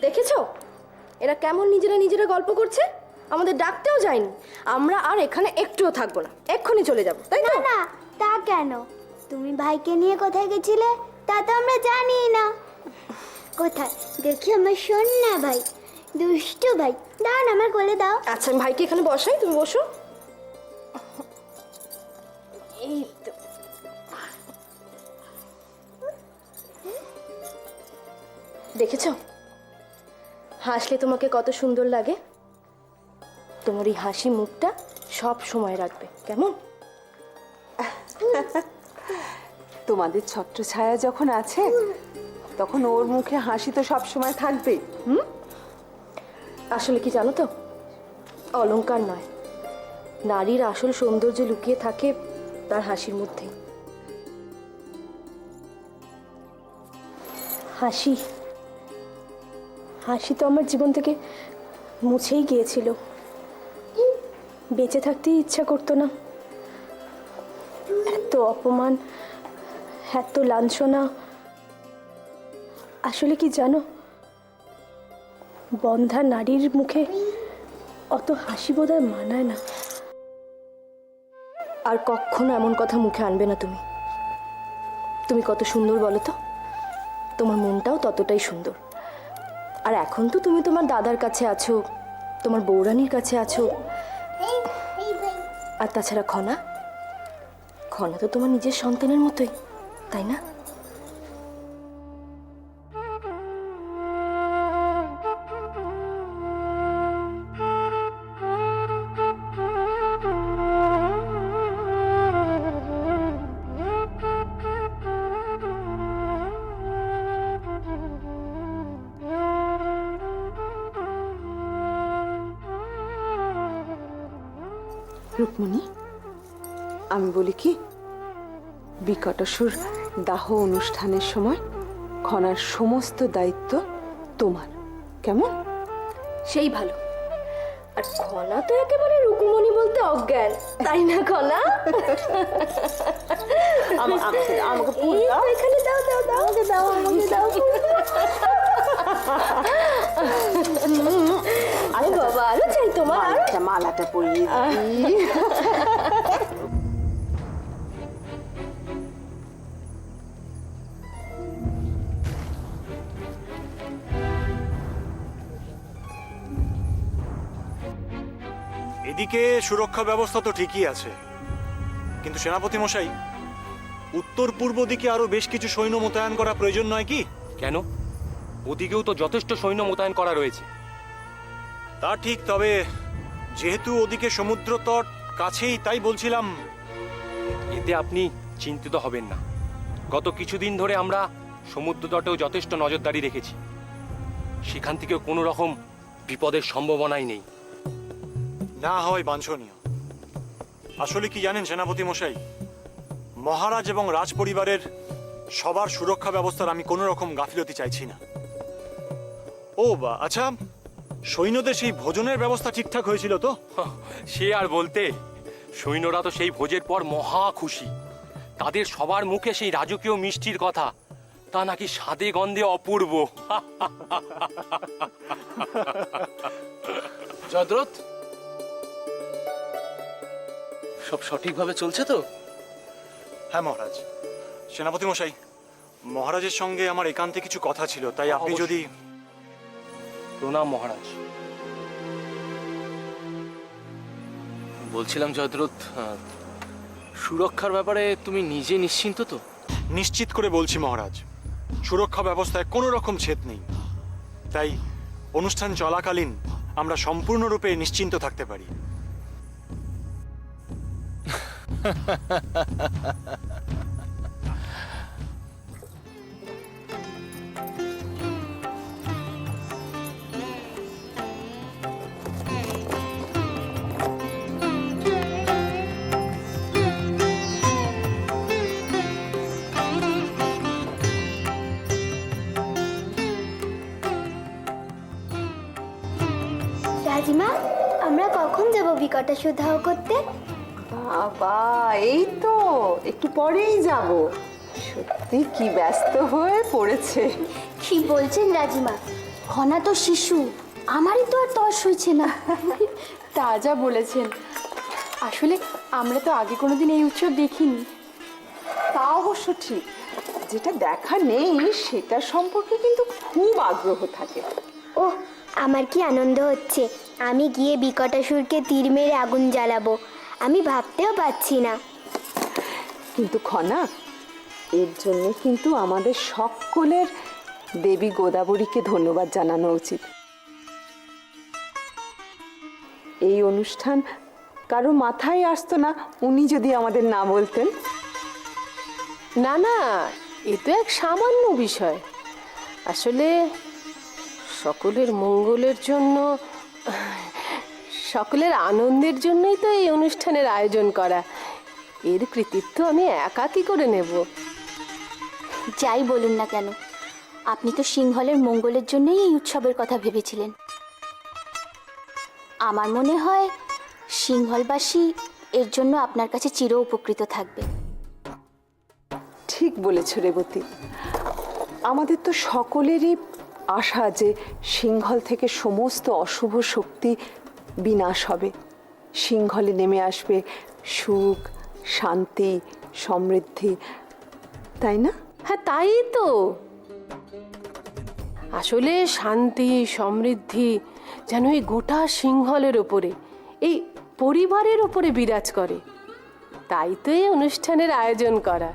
দেখেছো এরা কেমন নিজেরা নিজেরা গল্প করছে? আমাদের ডাকতেও যায়নি। আমরা আর এখানে একটুও থাকবো না, এক্ষুনি চলে যাবো, তাই না তো? না, তা কেন? তুমি ভাইকে নিয়ে কোথায় গেছিলে তা তো আমরা জানি না। কোথায় দেখি আমার সোনা ভাই, দুষ্টু ভাই, দাও না আমার কোলে দাও। আচ্ছা আমি ভাইকে এখানে বসাই, তুমি বসো। এই তো। দেখেছো হাসলে তোমাকে কত সুন্দর লাগে? তোমার এই হাসি মুখটা সব সময় রাখবে, কেমন? তোমাদের ছত্র ছায়া যখন আছে তখন ওর মুখে হাসি তো সব সময় থাকবে। আসলে কি জানো তো, অলংকার নয়, নারীর আসল সৌন্দর্য লুকিয়ে থাকে তার হাসির মধ্যে। হাসি হাসি তো আমার জীবন থেকে মুছেই গিয়েছিল। বেঁচে থাকতেই ইচ্ছা করতো না। এত অপমান, এত লাঞ্ছনা। আসলে কি জানো, বন্ধা নারীর মুখে অত হাসি বোধহয় মানায় না। আর কখনো এমন কথা মুখে আনবে না তুমি। তুমি কত সুন্দর বলো তো, তোমার মনটাও ততটাই সুন্দর। আর এখন তো তুমি তোমার দাদার কাছে আছো, তোমার বৌরানীর কাছে আছো। আর তাছাড়া খনা খনা তো তোমার নিজের সন্তানের মতোই, তাই না? রুকমণি, আমি বলি কি, বিকটাসুর দাহ অনুষ্ঠানের সময় খনার সমস্ত দায়িত্ব তোমার, কেমন? সেই ভালো। আর খনা তো একেবারে রুকুমণি বলতে অজ্ঞান, তাই না খনা? আমাকে ফুল এই তো দাও। এখানে দাও দাও দাও, আমাকে দাও, আমাকে দাও। আরে বাবা, আরো চাই তোমার? আরো? মালাটা পরিয়ে দিই। এদিকে সুরক্ষা ব্যবস্থা তো ঠিকই আছে, কিন্তু সেনাপতি মশাই, উত্তর পূর্ব দিকে আরো বেশ কিছু সৈন্য মোতায়েন করা প্রয়োজন নয় কি? কেন? ওদিকেও তো যথেষ্ট সৈন্য মোতায়েন করা রয়েছে। তা ঠিক, তবে যেহেতু ওদিকে সমুদ্র তট কাছেই, তাই বলছিলাম। এতে আপনি চিন্তিত হবেন না। গত কিছুদিন ধরে আমরা সমুদ্র তটেও যথেষ্ট নজরদারি রেখেছি। সেখান থেকে কোনো রকম বিপদের সম্ভাবনাই নেই। না হয় বাঞ্ছনীয়। আসলে কি জানেন সেনাপতি মশাই, মহারাজ এবং রাজ পরিবারের সবার সুরক্ষা ব্যবস্থার আমি কোনো রকম গাফিলতি চাইছি না। ও বা আচ্ছা, সৈন্যদের সেই ভোজনের ব্যবস্থা ঠিকঠাক হয়েছিল তো? সে আর বলতে, সৈন্যরা তো সেই ভোজের পর মহা খুশি। তাদের সবার মুখে সেই রাজকীয় মিষ্টির কথা, তা নাকি স্বাদে গন্ধে অপূর্ব। জয়দ্রথ, সব সঠিকভাবে চলছে তো? হ্যাঁ মহারাজ। সেনাপতি মশাই, মহারাজের সঙ্গে আমার একান্তে কিছু কথা ছিল, তাই আপনি অবশ্যই। যদি... প্রণাম মহারাজ। বলছিলাম জয়দ্রথ, সুরক্ষার ব্যাপারে তুমি নিজে নিশ্চিন্ত তো? নিশ্চিত করে বলছি মহারাজ, সুরক্ষা ব্যবস্থায় কোনো রকম ছেদ নেই। তাই অনুষ্ঠান চলাকালীন আমরা সম্পূর্ণরূপে নিশ্চিন্ত থাকতে পারি। রাজিমা, আমরা কখন যাব বিকটাসুর দাহ করতে? বাবা, এই তো একটু পরেই যাব। সত্যি কি ব্যস্ত হয়ে পড়েছে। কি বলছেন রাজিমা? ঘনা তো শিশু, আমারই তো আর তর্স হয়েছে না। তা যা বলেছেন, আসলে আমরা তো আগে কোনোদিন এই উৎসব দেখিনি। তা অবশ্য ঠিক, যেটা দেখা নেই সেটা সম্পর্কে কিন্তু খুব আগ্রহ থাকে। ওহ, আমার কি আনন্দ হচ্ছে! আমি গিয়ে বিকটাসুরকে তীর মেরে আগুন জ্বালাবো, আমি ভাবতেও পারছি না। কিন্তু খনা, এর জন্য কিন্তু আমাদের সকলের দেবী গোদাবরীকে ধন্যবাদ জানানো উচিত। এই অনুষ্ঠান কারো মাথায় আসতো না উনি যদি আমাদের না বলতেন। না না, এ তো এক সামান্য বিষয়। আসলে সকলের মঙ্গলের জন্য, সকলের আনন্দের জন্যই তো এই অনুষ্ঠানের আয়োজন করা। এর কৃতিত্ব আমি একা কি করে নেব? যাই বলুন না কেন, আপনি তো সিংহলের মঙ্গলের জন্যই এই উৎসবের কথা ভেবেছিলেন। আমার মনে হয় সিংহলবাসী এর জন্য আপনার কাছে চির উপকৃত থাকবে। ঠিক বলেছ রেবতী, আমাদের তো সকলেরই আশা যে সিংহল থেকে সমস্ত অশুভ শক্তি বিনাশ হবে, সিংহলে নেমে আসবে সুখ, শান্তি, সমৃদ্ধি, তাই না? হ্যাঁ, তাই তো। আসলে শান্তি সমৃদ্ধি যেন এই গোটা সিংহলের ওপরে, এই পরিবারের ওপরে বিরাজ করে। তাই তো এই অনুষ্ঠানের আয়োজন করা।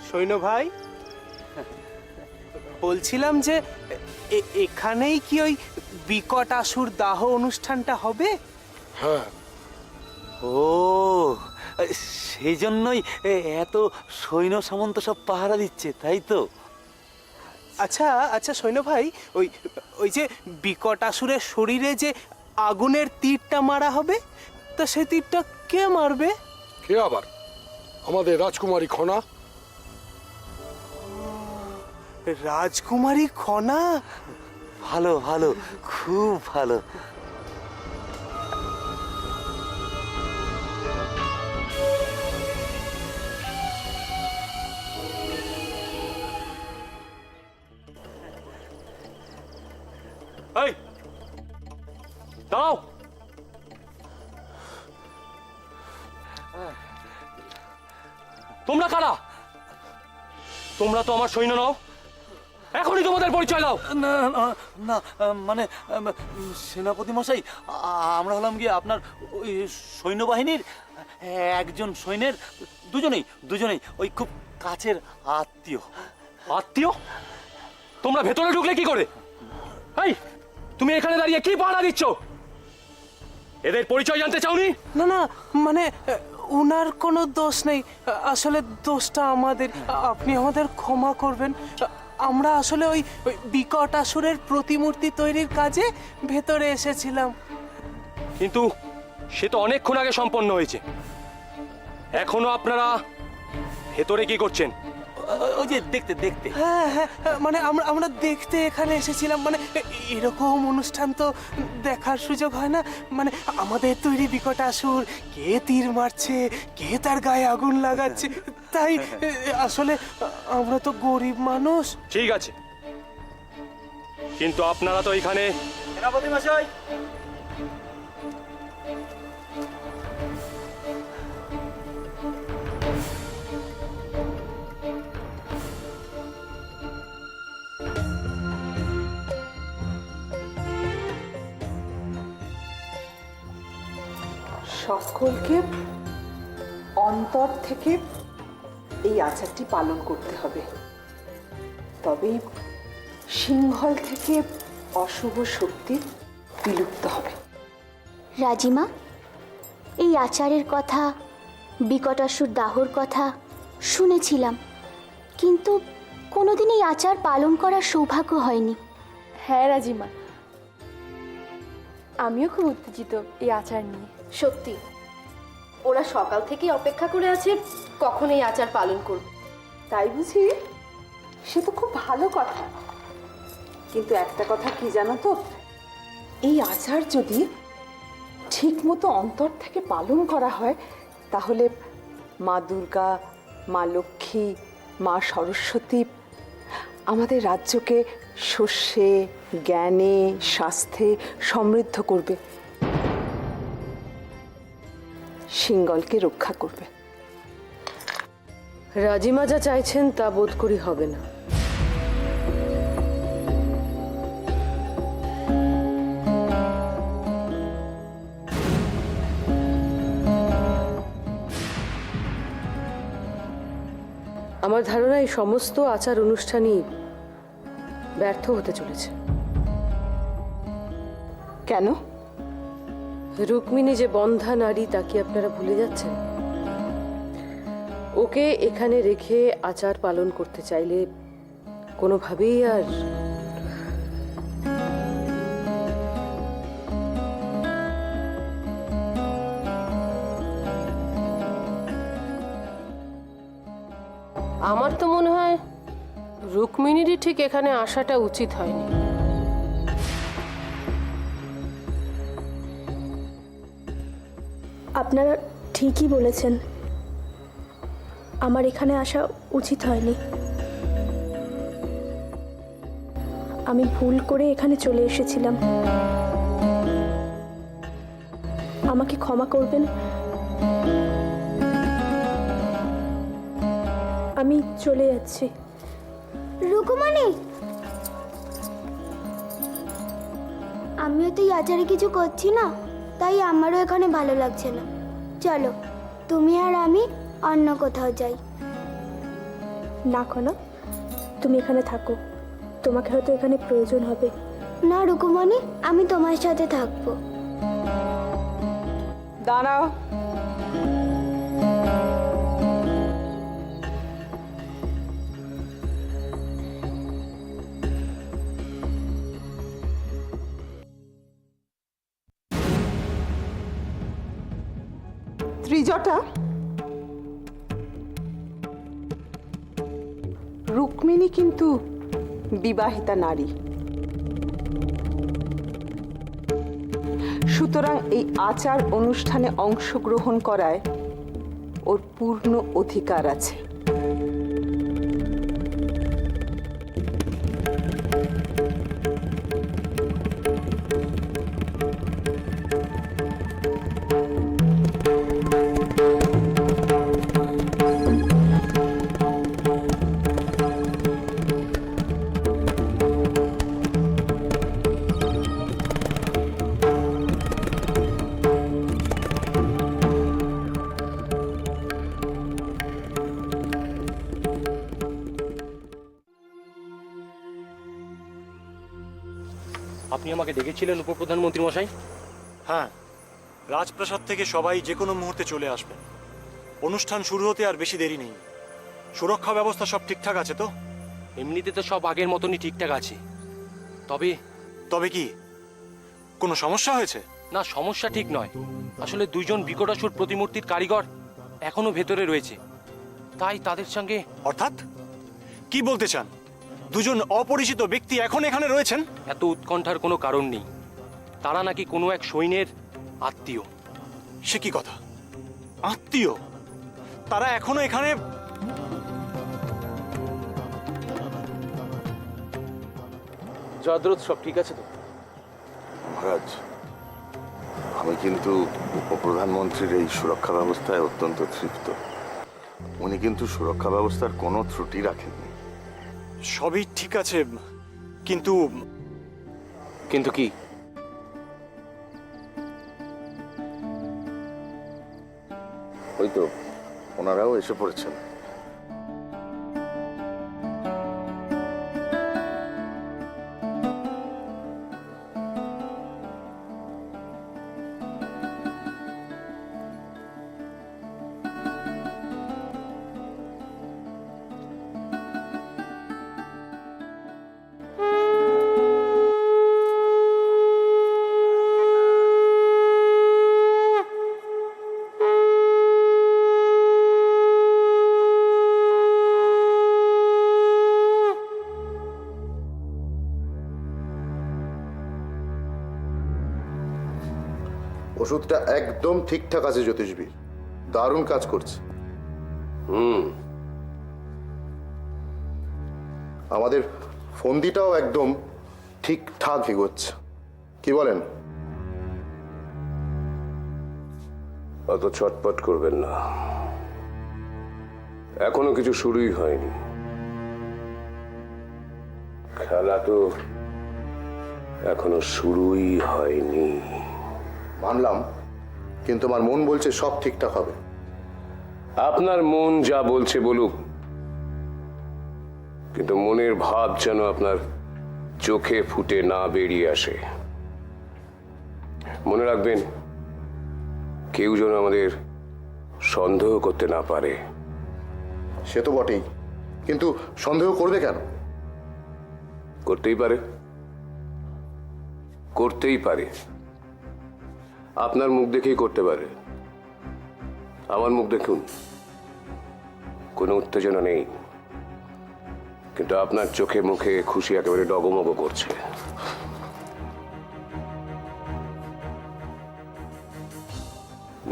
সৈন্য ভাই, বলছিলাম যে এখানেই কি ওই বিকটাসুর দাহ অনুষ্ঠানটা হবে? হ্যাঁ। ও, সেই জন্যই এত সৈন্য সামন্ত সব পাহারা দিচ্ছে, তাই তো? আচ্ছা আচ্ছা সৈন্য ভাই, ওই ওই যে বিকটাসুরের শরীরে যে আগুনের তীরটা মারা হবে, তা সে তীরটা কে মারবে? কে আবার? আমাদের রাজকুমারী খনা। রাজকুমারী খনা? ভালো ভালো, খুব ভালো। এই দাঁড়াও। তোমরা কারা? তোমরা তো আমার সৈন্য নও, এখনই তোমাদের পরিচয় দাও। না না, না, মানে সেনাপতি মশাই, আমরা হলাম গিয়ে আপনার ওই সৈন্যবাহিনীর একজন সৈন্যের দুজনেই ওই খুব কাছের আত্মীয়। আত্মীয়? তোমরা ভেতরে ঢুকলে কি করে? এই, তুমি এখানে দাঁড়িয়ে কি পাহারা দিচ্ছ? এদের পরিচয় জানতে চাওনি? না না, মানে উনার কোনো দোষ নেই, আসলে দোষটা আমাদের। আপনি আমাদের ক্ষমা করবেন। আমরা আসলে ওই বিকটাসুরের প্রতিমূর্তি তৈরির কাজে ভেতরে এসেছিলাম। কিন্তু সে তো অনেকক্ষণ আগে সম্পন্ন হয়েছে। এখনো আপনারা ভেতরে কি করছেন? ওই যে দেখতে দেখতে। হ্যাঁ হ্যাঁ মানে আমরা আমরা দেখতে এখানে এসেছিলাম, মানে এরকম অনুষ্ঠান তো দেখার সুযোগ হয় না। মানে আমাদের তৈরি বিকটাসুর কে তীর মারছে, কে তার গায়ে আগুন লাগাচ্ছে, তাই আসলে আমরা তো গরিব মানুষ। ঠিক আছে, কিন্তু আপনারা তো এখানে সেনাপতি মশাই, সকলকে অন্তর থেকে এই আচারটি পালন করতে হবে, তবেই সিংহল থেকে অশুভ শক্তি বিলুপ্ত হবে। রাজিমা, এই আচারের কথা, বিকটাসুর দাহর কথা শুনেছিলাম, কিন্তু কোনোদিন এই আচার পালন করার সৌভাগ্য হয়নি। হ্যাঁ রাজিমা, আমিও খুব উত্তেজিত এই আচার নিয়ে। সত্যি, ওরা সকাল থেকেই অপেক্ষা করে আছে কখন এই আচার পালন করব। তাই বুঝি? সে তো খুব ভালো কথা, কিন্তু একটা কথা কি জানো তো, এই আচার যদি ঠিক মতো অন্তর থেকে পালন করা হয়, তাহলে মা দুর্গা, মা লক্ষ্মী, মা সরস্বতী আমাদের রাজ্যকে শস্যে, জ্ঞানে, স্বাস্থ্যে সমৃদ্ধ করবে, সিংহলকে রক্ষা করবে। রাজিমা যা চাইছেন তা বোধ করি হবে না। আমার ধারণা এই সমস্ত আচার অনুষ্ঠানই ব্যর্থ হতে চলেছে। কেন? রুক্মিণী যে বন্ধা নারী তা কি আপনারা ভুলে যাচ্ছেন? ওকে এখানে রেখে আচার পালন করতে চাইলে কোনোভাবেই আর আমার তো মনে হয় রুক্মিণীরই ঠিক এখানে আসাটা উচিত হয়নি। আপনারা ঠিকই বলেছেন, আমার এখানে আসা উচিত হয়নি। আমি ভুল করে এখানে চলে এসেছিলাম, আমাকে ক্ষমা করবেন। আমি চলে যাচ্ছি। রুকুমণি, আমিও তো এই আচারে কিছু করছি না, তাই আমারও এখানে ভালো লাগছে না। চলো, তুমি আর আমি অন্য কোথাও যাই। না কোনা, তুমি এখানে থাকো, তোমাকে হয়তো এখানে প্রয়োজন হবে। না রুকুমণি, আমি তোমার সাথে থাকবো। দাঁড়াও, ত্রিজটা, রুক্মিণী কিন্তু বিবাহিতা নারী, সুতরাং এই আচার অনুষ্ঠানে অংশগ্রহণ করায় ওর পূর্ণ অধিকার আছে। আপনি আমাকে ডেকেছিলেন উপপ্রধানমন্ত্রী মশাই? হ্যাঁ, রাজপ্রাসাদ থেকে সবাই যে কোনো মুহূর্তে চলে আসবেন। অনুষ্ঠান শুরু হতে আর বেশি দেরি নেই। সুরক্ষা ব্যবস্থা সব ঠিকঠাক আছে তো? এমনিতে তো সব আগের মতনই ঠিকঠাক আছে, তবে তবে কি কোনো সমস্যা হয়েছে? না, সমস্যা ঠিক নয়। আসলে দুইজন বিকটাসুর প্রতিমূর্তির কারিগর এখনো ভেতরে রয়েছে, তাই তাদের সঙ্গে। অর্থাৎ কি বলতে চান? দুজন অপরিচিত ব্যক্তি এখন এখানে রয়েছেন? এত উৎকণ্ঠার কোনো কারণ নেই। তারা নাকি কোনো এক সৈন্যের আত্মীয়। সে কি কথা? আত্মীয়? তারা এখনো এখানে? জয়দ্রথ, সব ঠিক আছে তো? মহারাজ, আমি কিন্তু উপপ্রধানমন্ত্রীর এই সুরক্ষা ব্যবস্থায় অত্যন্ত তৃপ্ত। উনি কিন্তু সুরক্ষা ব্যবস্থার কোনো ত্রুটি রাখেননি। সবই ঠিক আছে, কিন্তু কিন্তু কি? ওই তো ওনারাও এসে পড়েছেন। ওষুধটা একদম ঠিকঠাক আছে জ্যোতিষবীর, দারুণ কাজ করছে। আমাদের ফন্দিটাও একদম ঠিকঠাক এগোচ্ছে, কি বলেন? অত ছটপট করবেন না, এখনো কিছু শুরুই হয়নি। খেলা তো এখনো শুরুই হয়নি। মানলাম, কিন্তু আমার মন বলছে সব ঠিকঠাক হবে। আপনার মন যা বলছে বলুক, কিন্তু মনের ভাব যেন আপনার চোখে ফুটে না বেরিয়ে আসে। মনে রাখবেন, কেউ যেন আমাদের সন্দেহ করতে না পারে। সে তো বটেই, কিন্তু সন্দেহ করবে কেন? করতেই পারে, করতেই পারে। আপনার মুখ দেখেই করতে পারে। আমার মুখ দেখুন, কোনো উত্তেজনা নেই, কিন্তু আপনার চোখে মুখে খুশি একেবারে ডগমগ করছে।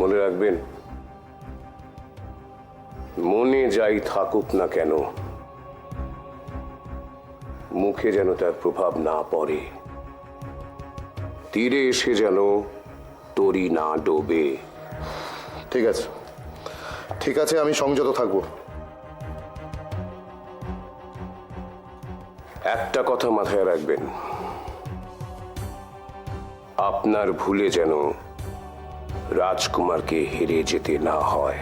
মনে রাখবেন, মনে যাই থাকুক না কেন, মুখে যেন তার প্রভাব না পড়ে, তীরে এসে যেন তরি না ডোবে। ঠিক আছে, ঠিক আছে, আমি সংযত থাকবো। একটা কথা মাথায় রাখবেন, আপনার ভুলে যেন রাজকুমারকে হেরে যেতে না হয়।